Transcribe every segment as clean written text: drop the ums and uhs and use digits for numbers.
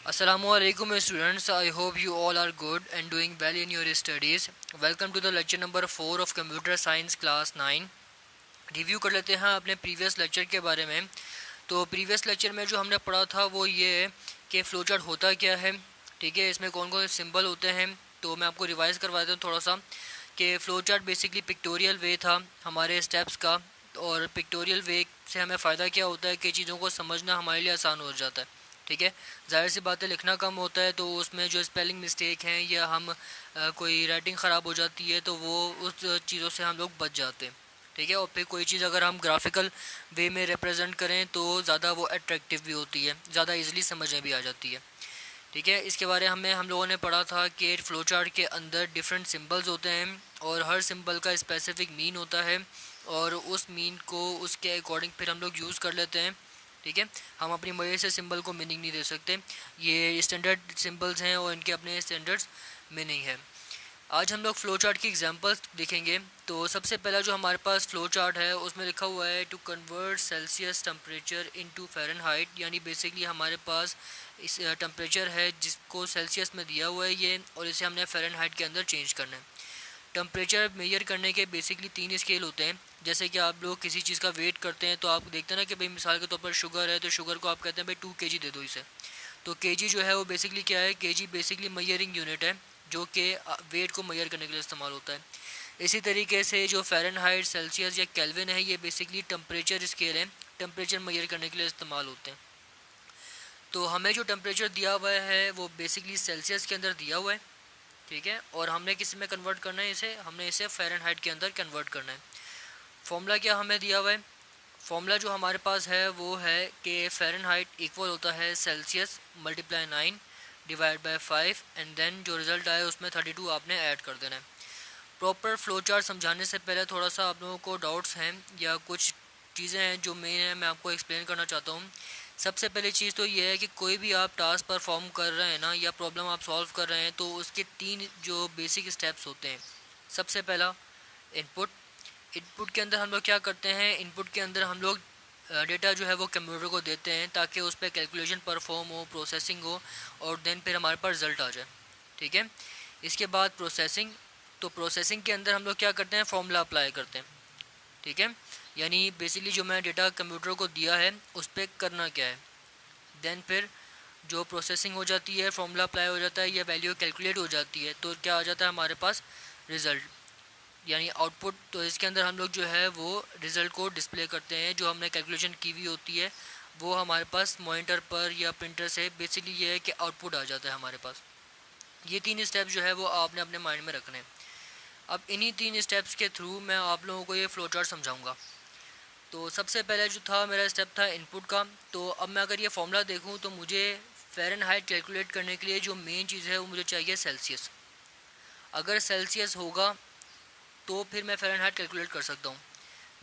Assalamualaikum students. I hope you all are good and doing well in your studies. Welcome to the lecture number 4 of Computer Science class 9. Review कर लेते हैं अपने previous lecture के बारे में। तो previous lecture में जो हमने पढ़ा था वो ये है कि फ्लो चार्ट होता क्या है, ठीक है, इसमें कौन कौन से सिंबल होते हैं। तो मैं आपको रिवाइज़ करवा देता हूँ थोड़ा सा कि फ़्लो चार्ट बेसिकली पिक्टोरियल वे था हमारे स्टेप्स का, और पिक्टोरियल वे से हमें फ़ायदा क्या होता है कि चीज़ों को समझना हमारे लिए आसान हो जाता है, ठीक है। ज़ाहिर सी बात है लिखना कम होता है तो उसमें जो स्पेलिंग मिस्टेक हैं या हम कोई राइटिंग ख़राब हो जाती है तो वो उस चीज़ों से हम लोग बच जाते हैं, ठीक है। और फिर कोई चीज़ अगर हम ग्राफिकल वे में रिप्रेजेंट करें तो ज़्यादा वो अट्रैक्टिव भी होती है, ज़्यादा इजीली समझ में भी आ जाती है, ठीक है। इसके बारे में हम लोगों ने पढ़ा था कि फ्लो चार्ट के अंदर डिफरेंट सिंबल्स होते हैं और हर सिंबल का स्पेसिफिक मीन होता है और उस मीन को उसके अकॉर्डिंग फिर हम लोग यूज़ कर लेते हैं, ठीक है। हम अपनी मर्जी से सिंबल को मीनिंग नहीं दे सकते, ये स्टैंडर्ड सिंबल्स हैं और इनके अपने स्टैंडर्ड्स मीनिंग है। आज हम लोग फ्लो चार्ट की एग्जांपल्स देखेंगे। तो सबसे पहला जो हमारे पास फ्लो चार्ट है उसमें लिखा हुआ है to convert Celsius temperature into Fahrenheit, यानी बेसिकली हमारे पास इस टेम्परेचर है जिसको सेल्सियस में दिया हुआ है ये, और इसे हमने फ़ारेनहाइट के अंदर चेंज करना है। टेम्परेचर मेजर करने के बेसिकली 3 स्केल होते हैं। जैसे कि आप लोग किसी चीज़ का वेट करते हैं तो आप देखते हैं ना कि भाई मिसाल के तौर पर शुगर है तो शुगर को आप कहते हैं भाई 2 kg दे दो इसे। तो केजी जो है वो बेसिकली क्या है, केजी बेसिकली मेजरिंग यूनिट है जो कि वेट को मेजर करने के लिए इस्तेमाल होता है। इसी तरीके से जो फ़ारेनहाइट, सेल्सियस या केल्विन है ये बेसिकली टेम्परेचर स्केल है, टेम्परेचर मेजर करने के लिए इस्तेमाल होते हैं। तो हमें जो टेम्परेचर दिया हुआ है वो बेसिकली सेल्सियस के अंदर दिया हुआ है, ठीक है, और हमने किस में कन्वर्ट करना है, इसे हमने इसे फ़ारेनहाइट के अंदर कन्वर्ट करना है। फॉर्मूला क्या हमें दिया हुआ है, फॉर्मूला जो हमारे पास है वो है कि फ़ारेनहाइट इक्वल होता है Celsius multiply 9 divide by 5 and then जो रिज़ल्ट आए उसमें 32 आपने ऐड कर देना है। प्रॉपर फ्लो चार्ट समझाने से पहले थोड़ा सा आप लोगों को डाउट्स हैं या कुछ चीज़ें हैं जो मेन है, मैं आपको एक्सप्लेन करना चाहता हूँ। सबसे पहली चीज़ तो ये है कि कोई भी आप टास्क परफॉर्म कर रहे हैं ना या प्रॉब्लम आप सॉल्व कर रहे हैं तो उसके 3 जो बेसिक स्टेप्स होते हैं। सबसे पहला इनपुट। इनपुट के अंदर हम लोग क्या करते हैं, इनपुट के अंदर हम लोग डेटा जो है वो कंप्यूटर को देते हैं ताकि उस पर कैलकुलेशन परफॉर्म हो, प्रोसेसिंग हो और देन फिर हमारे पास रिज़ल्ट आ जाए, ठीक है। इसके बाद प्रोसेसिंग। तो प्रोसेसिंग के अंदर हम लोग क्या करते हैं, फॉर्मूला अप्लाई करते हैं, ठीक है। यानी बेसिकली जो मैं डेटा कंप्यूटर को दिया है उस पर करना क्या है, देन फिर जो प्रोसेसिंग हो जाती है, फॉर्मूला अप्लाई हो जाता है या वैल्यू कैलकुलेट हो जाती है तो क्या आ जाता है हमारे पास, रिज़ल्ट यानी आउटपुट। तो इसके अंदर हम लोग जो है वो रिज़ल्ट को डिस्प्ले करते हैं, जो हमने कैलकुलेशन की हुई होती है वो हमारे पास मॉनिटर पर या प्रिंटर से बेसिकली ये है कि आउटपुट आ जाता है हमारे पास। ये 3 स्टेप जो है वो आपने अपने माइंड में रखने हैं। अब इन्हीं 3 स्टेप्स के थ्रू मैं आप लोगों को ये फ्लो चार्ट समझाऊंगा। तो सबसे पहले जो था मेरा स्टेप था इनपुट का। तो अब मैं अगर ये फॉर्मूला देखूँ तो मुझे फ़ारेनहाइट कैलकुलेट करने के लिए जो मेन चीज़ है वो मुझे चाहिए सेल्सियस। अगर सेल्सियस होगा तो फिर मैं फ़ारेनहाइट कैलकुलेट कर सकता हूँ।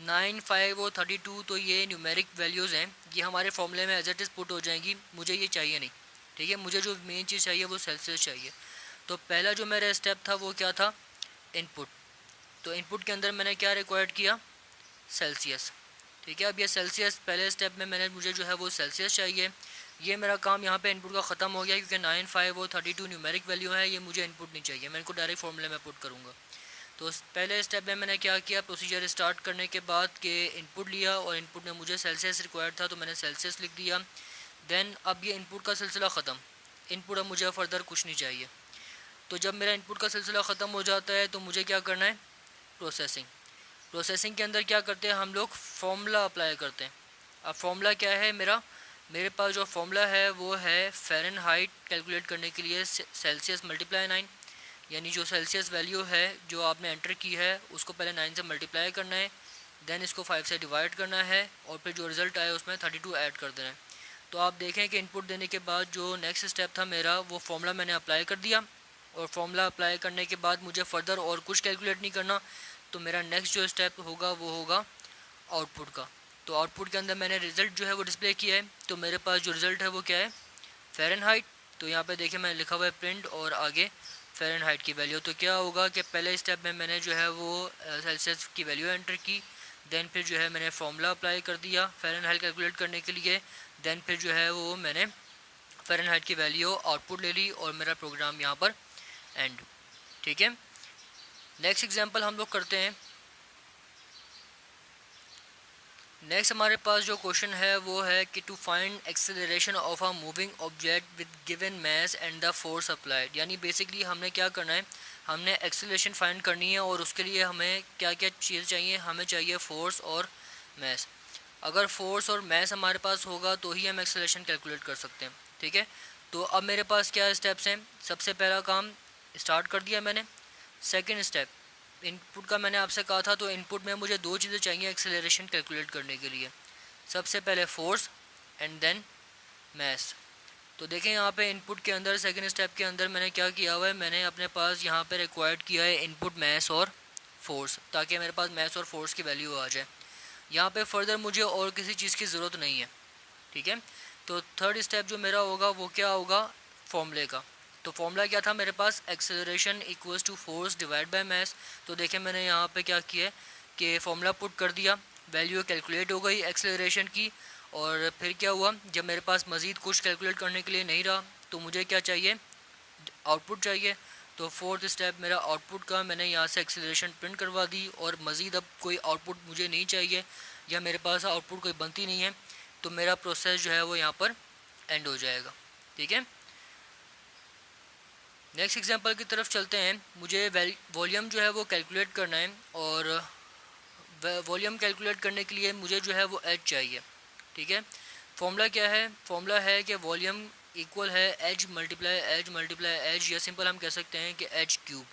9, 5 और 32 तो ये न्यूमेरिक वैल्यूज़ हैं, ये हमारे फॉर्मूले में एज इट इज़ पुट हो जाएंगी, मुझे ये चाहिए नहीं, ठीक है। मुझे जो मेन चीज़ चाहिए वो सेल्सियस चाहिए। तो पहला जो मेरा स्टेप था वो क्या था, इनपुट। तो इनपुट के अंदर मैंने क्या रिक्वायर्ड किया, सेल्सियस, ठीक है। अब ये सेल्सियस पहले स्टेप में मुझे जो है वो सेल्सियस चाहिए। ये मेरा काम यहाँ पे इनपुट का ख़त्म हो गया क्योंकि 9, 5 और 32 न्यूमेरिक वैल्यू है, ये मुझे इनपुट नहीं चाहिए, मैं इनको डायरेक्ट फॉर्मूले में पुट करूँगा। तो पहले स्टेप में मैंने क्या किया, प्रोसीजर स्टार्ट करने के बाद के इनपुट लिया और इनपुट में मुझे सेल्सियस रिक्वायर्ड था तो मैंने सेल्सियस लिख दिया। देन अब ये इनपुट का सिलसिला ख़त्म, इनपुट अब मुझे फ़र्दर कुछ नहीं चाहिए। तो जब मेरा इनपुट का सिलसिला ख़त्म हो जाता है तो मुझे क्या करना है, प्रोसेसिंग। प्रोसेसिंग के अंदर क्या करते हैं हम लोग, फॉर्मूला अप्लाई करते हैं। अब फॉर्मूला क्या है मेरे पास जो फॉर्मूला है वो है फ़ारेनहाइट कैलकुलेट करने के लिए सेल्सियस मल्टीप्लाई 9, यानी जो सेल्सियस वैल्यू है जो आपने एंटर की है उसको पहले 9 से मल्टीप्लाई करना है, देन इसको 5 से डिवाइड करना है और फिर जो रिज़ल्ट आए उसमें 32 ऐड कर देना है। तो आप देखें कि इनपुट देने के बाद जो नेक्स्ट स्टेप था मेरा वो फॉर्मूला मैंने अप्लाई कर दिया, और फॉर्मूला अप्लाई करने के बाद मुझे फ़र्दर और कुछ कैलकुलेट नहीं करना। तो मेरा नेक्स्ट जो स्टेप होगा वो होगा आउटपुट का। तो आउटपुट के अंदर मैंने रिज़ल्ट जो है वो डिस्प्ले किया है, तो मेरे पास जो रिज़ल्ट है वो क्या है, फ़ारेनहाइट। तो यहाँ पे देखिए मैंने लिखा हुआ है प्रिंट और आगे फ़ारेनहाइट की वैल्यू। तो क्या होगा कि पहले स्टेप में मैंने जो है वो सेल्सियस की वैल्यू एंटर की, देन फिर जो है मैंने फॉर्मूला अप्लाई कर दिया फ़ारेनहाइट कैलकुलेट करने के लिए, देन फिर जो है वो मैंने फ़ारेनहाइट की वैल्यू आउटपुट ले ली और मेरा प्रोग्राम यहाँ पर एंड। ठीक है, नेक्स्ट एग्जांपल हम लोग करते हैं। नेक्स्ट हमारे पास जो क्वेश्चन है वो है कि to find acceleration of a moving object with given mass and the force applied. यानी बेसिकली हमने क्या करना है, हमने एक्सेलरेशन फाइंड करनी है और उसके लिए हमें क्या क्या चीज़ चाहिए, हमें चाहिए फोर्स और मास। अगर फोर्स और मास हमारे पास होगा तो ही हम एक्सेलरेशन कैलकुलेट कर सकते हैं। ठीक है, तो अब मेरे पास क्या स्टेप्स हैं। सबसे पहला काम स्टार्ट कर दिया मैंने। सेकंड स्टेप इनपुट का मैंने आपसे कहा था, तो इनपुट में मुझे दो चीज़ें चाहिए एक्सेलरेशन कैलकुलेट करने के लिए। सबसे पहले फोर्स एंड देन मास। तो देखें यहाँ पे इनपुट के अंदर सेकंड स्टेप के अंदर मैंने क्या किया हुआ है, मैंने अपने पास यहाँ पे रिक्वायर्ड किया है इनपुट मास और फोर्स, ताकि मेरे पास मास और फोर्स की वैल्यू आ जाए। यहाँ पे फर्दर मुझे और किसी चीज़ की ज़रूरत नहीं है। ठीक है, तो थर्ड स्टेप जो मेरा होगा वो क्या होगा, फॉर्मूले का। तो फॉर्मूला क्या था मेरे पास, acceleration equals to force divide by mass. तो देखें मैंने यहाँ पे क्या किया कि फॉर्मूला पुट कर दिया, वैल्यू कैलकुलेट हो गई एक्सेलरेशन की। और फिर क्या हुआ, जब मेरे पास मज़ीद कुछ कैलकुलेट करने के लिए नहीं रहा तो मुझे क्या चाहिए, आउटपुट चाहिए। तो फोर्थ स्टेप मेरा आउटपुट का, मैंने यहाँ से एक्सेलरेशन प्रिंट करवा दी और मज़ीद अब कोई आउटपुट मुझे नहीं चाहिए या मेरे पास आउटपुट कोई बनती नहीं है, तो मेरा प्रोसेस जो है वो यहाँ पर एंड हो जाएगा। ठीक है, नेक्स्ट एग्जांपल की तरफ चलते हैं। मुझे वॉल्यूम जो है वो कैलकुलेट करना है और वॉल्यूम कैलकुलेट करने के लिए मुझे जो है वो एच चाहिए। ठीक है, फॉर्मूला क्या है, फॉर्मूला है कि वॉल्यूम इक्वल है एच मल्टीप्लाई एच, या सिंपल हम कह सकते हैं कि एच क्यूब।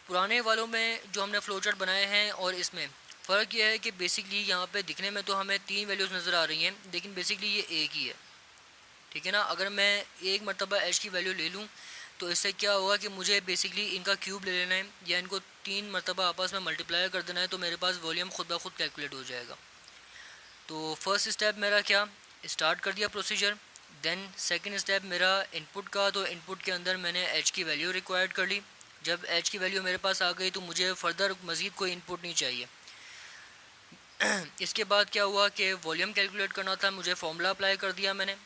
पुराने वालों में जो हमने फ्लो चार्ट बनाए हैं और इसमें फ़र्क यह है कि बेसिकली यहाँ पे दिखने में तो हमें तीन वैल्यूज़ नज़र आ रही हैं, लेकिन बेसिकली ये एक ही है। ठीक है ना, अगर मैं एक मरतबा एच की वैल्यू ले लूँ तो इससे क्या होगा कि मुझे बेसिकली इनका क्यूब ले लेना है या इनको तीन मरतबा आपस में मल्टीप्लाई कर देना है, तो मेरे पास वॉल्यूम खुद ब खुद कैलकुलेट हो जाएगा। तो फर्स्ट स्टेप मेरा क्या, स्टार्ट कर दिया प्रोसीजर। देन सेकंड स्टेप मेरा इनपुट का, तो इनपुट के अंदर मैंने एच की वैल्यू रिक्वायर्ड कर ली। जब एच की वैल्यू मेरे पास आ गई तो मुझे फर्दर मज़ीद कोई इनपुट नहीं चाहिए। इसके बाद क्या हुआ कि वॉल्यूम कैलकुलेट करना था, मुझे फार्मूला अप्लाई कर दिया मैंने।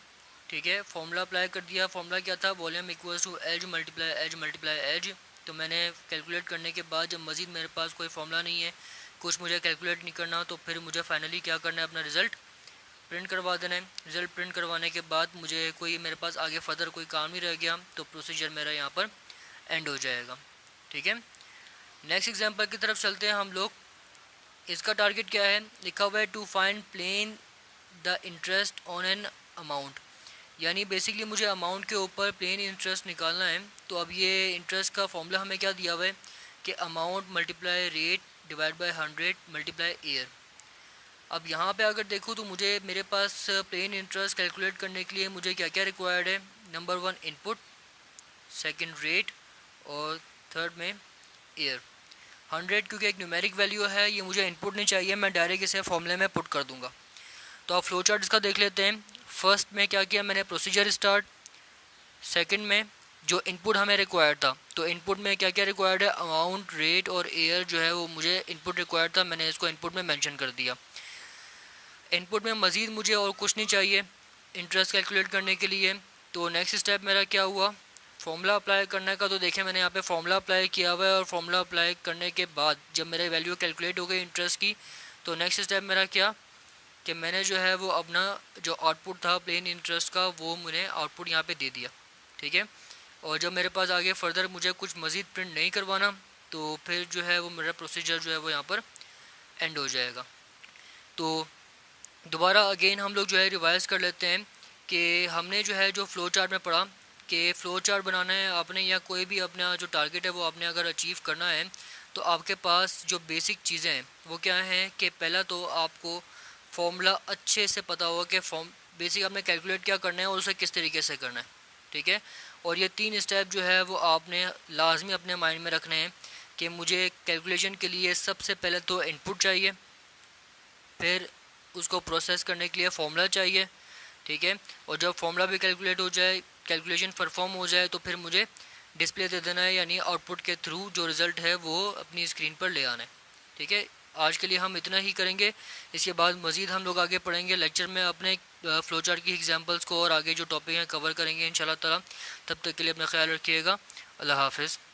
ठीक है, फार्मूला अप्लाई कर दिया। फार्मूला क्या था, volume equals to edge multiply edge. तो मैंने कैलकुलेट करने के बाद जब मज़ीद मेरे पास कोई फार्मूला नहीं है, कुछ मुझे कैलकुलेट नहीं करना, तो फिर मुझे फाइनली क्या करना है, अपना रिज़ल्ट प्रिंट करवा देना है। रिज़ल्ट प्रिंट करवाने के बाद मुझे कोई मेरे पास आगे फर्दर कोई काम नहीं रह गया, तो प्रोसीजर मेरा यहाँ पर एंड हो जाएगा। ठीक है, नेक्स्ट एग्जांपल की तरफ चलते हैं हम लोग। इसका टारगेट क्या है, लिखा हुआ है to find plain the interest on an amount. यानी बेसिकली मुझे अमाउंट के ऊपर प्लेन इंटरेस्ट निकालना है। तो अब ये इंटरेस्ट का फॉर्मूला हमें क्या दिया हुआ है कि amount multiply rate divide by 100 multiply year. अब यहाँ पे अगर देखूँ तो मुझे मेरे पास प्लेन इंटरेस्ट कैलकुलेट करने के लिए मुझे क्या क्या रिक्वायर्ड है, नंबर 1 इनपुट, सेकंड रेट और थर्ड में ईयर। 100 क्योंकि एक न्यूमेरिक वैल्यू है, ये मुझे इनपुट नहीं चाहिए, मैं डायरेक्ट इसे फॉर्मूले में पुट कर दूंगा। तो आप फ्लो चार्ट इसका देख लेते हैं। फर्स्ट में क्या किया मैंने, प्रोसीजर स्टार्ट। सेकंड में जो इनपुट हमें रिक्वायर्ड था, तो इनपुट में क्या क्या रिक्वायर्ड है, अमाउंट, रेट और ईयर जो है वो मुझे इनपुट रिक्वायर्ड था, मैंने इसको इनपुट में मेंशन कर दिया। इनपुट में मज़ीद मुझे और कुछ नहीं चाहिए इंटरेस्ट कैलकुलेट करने के लिए। तो नेक्स्ट स्टेप मेरा क्या हुआ, फॉर्मूला अप्लाई करने का। तो देखें मैंने यहाँ पे फॉर्मूला अप्लाई किया हुआ है और फॉर्मूला अप्लाई करने के बाद जब मेरे वैल्यू कैलकुलेट हो गई इंटरेस्ट की, तो नेक्स्ट स्टेप मेरा क्या कि मैंने जो है वो अपना जो आउटपुट था प्लेन इंटरेस्ट का, वो मैंने आउटपुट यहाँ पे दे दिया। ठीक है, और जब मेरे पास आगे फर्दर मुझे कुछ मज़ीद प्रिंट नहीं करवाना, तो फिर जो है वो मेरा प्रोसीजर जो है वो यहाँ पर एंड हो जाएगा। तो दोबारा अगेन हम लोग जो है रिवाइज कर लेते हैं कि हमने जो है जो फ़्लो चार्ट में पढ़ा कि फ़्लो चार्ट बनाना है आपने, या कोई भी अपना जो टारगेट है वो आपने अगर अचीव करना है, तो आपके पास जो बेसिक चीज़ें हैं वो क्या हैं कि पहला तो आपको फॉर्मूला अच्छे से पता होगा कि बेसिक आपने कैलकुलेट क्या करना है और उसे किस तरीके से करना है। ठीक है, और ये 3 स्टेप जो है वो आपने लाजमी अपने माइंड में रखने हैं कि मुझे कैलकुलेशन के लिए सबसे पहले तो इनपुट चाहिए, फिर उसको प्रोसेस करने के लिए फॉर्मूला चाहिए। ठीक है, और जब फॉर्मूला भी कैलकुलेट हो जाए, कैलकुलेशन परफॉर्म हो जाए, तो फिर मुझे डिस्प्ले दे देना है, यानी आउटपुट के थ्रू जो रिज़ल्ट है वो अपनी स्क्रीन पर ले आना है। ठीक है, आज के लिए हम इतना ही करेंगे। इसके बाद मज़ीद हम लोग आगे पढ़ेंगे लेक्चर में, अपने फ़्लो चार्ट की एग्जांपल्स को और आगे जो टॉपिक हैं कवर करेंगे इंशाल्लाह ताला। तब तक के लिए अपना ख्याल रखिएगा। अल्लाह हाफ़िज़।